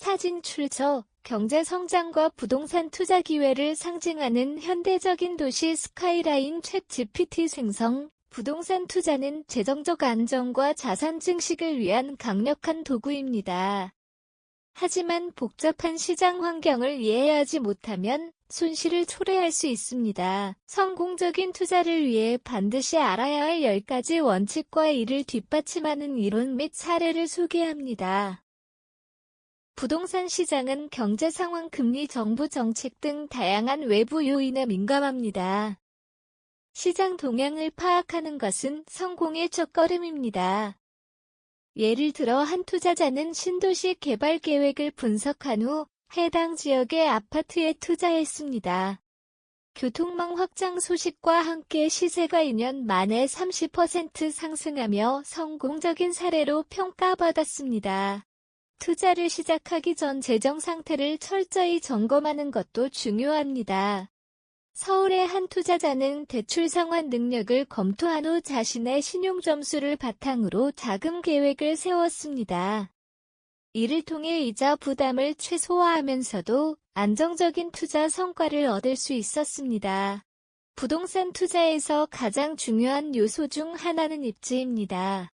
사진 출처, 경제 성장과 부동산 투자 기회를 상징하는 현대적인 도시 스카이라인 챗GPT 생성. 부동산 투자는 재정적 안정과 자산 증식을 위한 강력한 도구입니다. 하지만 복잡한 시장 환경을 이해하지 못하면 손실을 초래할 수 있습니다. 성공적인 투자를 위해 반드시 알아야 할 10가지 원칙과 이를 뒷받침하는 이론 및 사례를 소개합니다. 부동산 시장은 경제 상황, 금리, 정부 정책 등 다양한 외부 요인에 민감합니다. 시장 동향을 파악하는 것은 성공의 첫걸음입니다. 예를 들어 한 투자자는 신도시 개발 계획을 분석한 후 해당 지역의 아파트에 투자했습니다. 교통망 확장 소식과 함께 시세가 2년 만에 30% 상승하며 성공적인 사례로 평가받았습니다. 투자를 시작하기 전 재정 상태를 철저히 점검하는 것도 중요합니다. 서울의 한 투자자는 대출 상환 능력을 검토한 후 자신의 신용 점수를 바탕으로 자금 계획을 세웠습니다. 이를 통해 이자 부담을 최소화하면서도 안정적인 투자 성과를 얻을 수 있었습니다. 부동산 투자에서 가장 중요한 요소 중 하나는 입지입니다.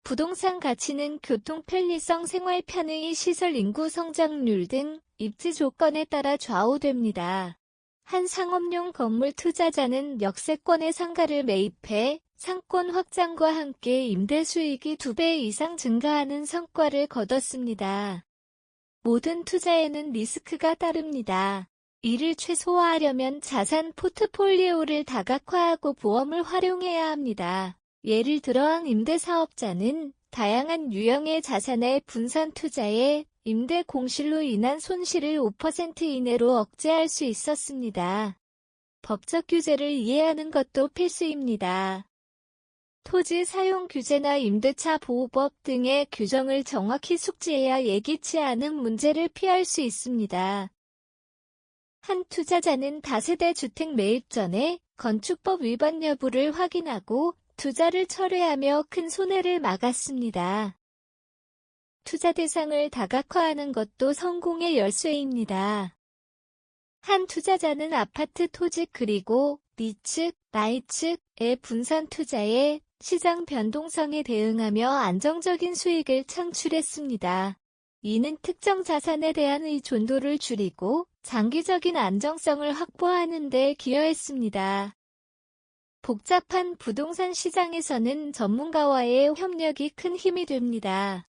부동산 가치는 교통 편리성, 생활 편의, 시설 인구 성장률 등 입지 조건에 따라 좌우됩니다. 한 상업용 건물 투자자는 역세권의 상가를 매입해 상권 확장과 함께 임대 수익이 2배 이상 증가하는 성과를 거뒀습니다. 모든 투자에는 리스크가 따릅니다. 이를 최소화하려면 자산 포트폴리오를 다각화하고 보험을 활용해야 합니다. 예를 들어 임대사업자는 다양한 유형의 자산의 분산 투자에 임대 공실로 인한 손실을 5% 이내로 억제할 수 있었습니다. 법적 규제를 이해하는 것도 필수입니다. 토지 사용 규제나 임대차 보호법 등의 규정을 정확히 숙지해야 예기치 않은 문제를 피할 수 있습니다. 한 투자자는 다세대 주택 매입 전에 건축법 위반 여부를 확인하고 투자를 철회하며 큰 손해를 막았습니다. 투자 대상을 다각화하는 것도 성공의 열쇠입니다. 한 투자자는 아파트 토지 그리고 B측, I측의 분산 투자에 시장 변동성에 대응하며 안정적인 수익을 창출했습니다. 이는 특정 자산에 대한 의존도를 줄이고 장기적인 안정성을 확보하는 데 기여했습니다. 복잡한 부동산 시장에서는 전문가와의 협력이 큰 힘이 됩니다.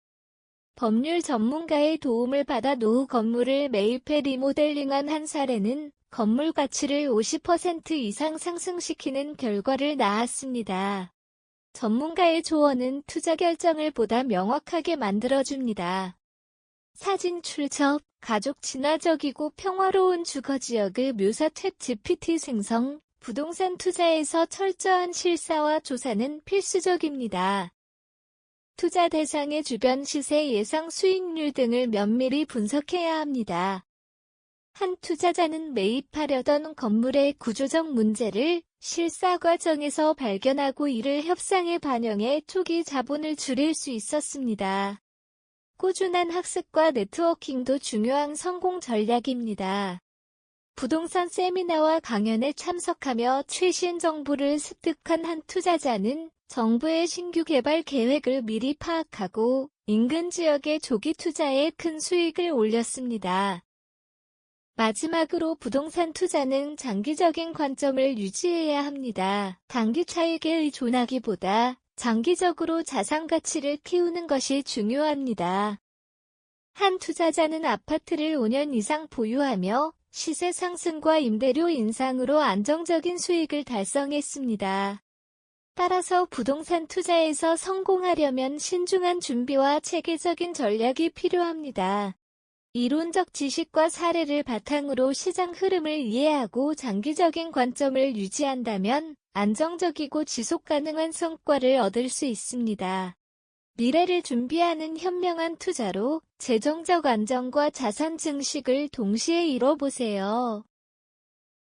법률 전문가의 도움을 받아 노후 건물을 매입해 리모델링한 한 사례는 건물 가치를 50% 이상 상승시키는 결과를 낳았습니다. 전문가의 조언은 투자 결정을 보다 명확하게 만들어줍니다. 사진 출처, 가족 친화적이고 평화로운 주거지역의 묘사 챗GPT 생성, 부동산 투자에서 철저한 실사와 조사는 필수적입니다. 투자 대상의 주변 시세, 예상 수익률 등을 면밀히 분석해야 합니다. 한 투자자는 매입하려던 건물의 구조적 문제를 실사 과정에서 발견하고 이를 협상에 반영해 초기 자본을 줄일 수 있었습니다. 꾸준한 학습과 네트워킹도 중요한 성공 전략입니다. 부동산 세미나와 강연에 참석하며 최신 정보를 습득한 한 투자자는 정부의 신규 개발 계획을 미리 파악하고 인근 지역의 조기 투자에 큰 수익을 올렸습니다. 마지막으로 부동산 투자는 장기적인 관점을 유지해야 합니다. 단기 차익에 의존하기보다 장기적으로 자산 가치를 키우는 것이 중요합니다. 한 투자자는 아파트를 5년 이상 보유하며 시세 상승과 임대료 인상으로 안정적인 수익을 달성했습니다. 따라서 부동산 투자에서 성공하려면 신중한 준비와 체계적인 전략이 필요합니다. 이론적 지식과 사례를 바탕으로 시장 흐름을 이해하고 장기적인 관점을 유지한다면 안정적이고 지속 가능한 성과를 얻을 수 있습니다. 미래를 준비하는 현명한 투자로 재정적 안정과 자산 증식을 동시에 이뤄보세요.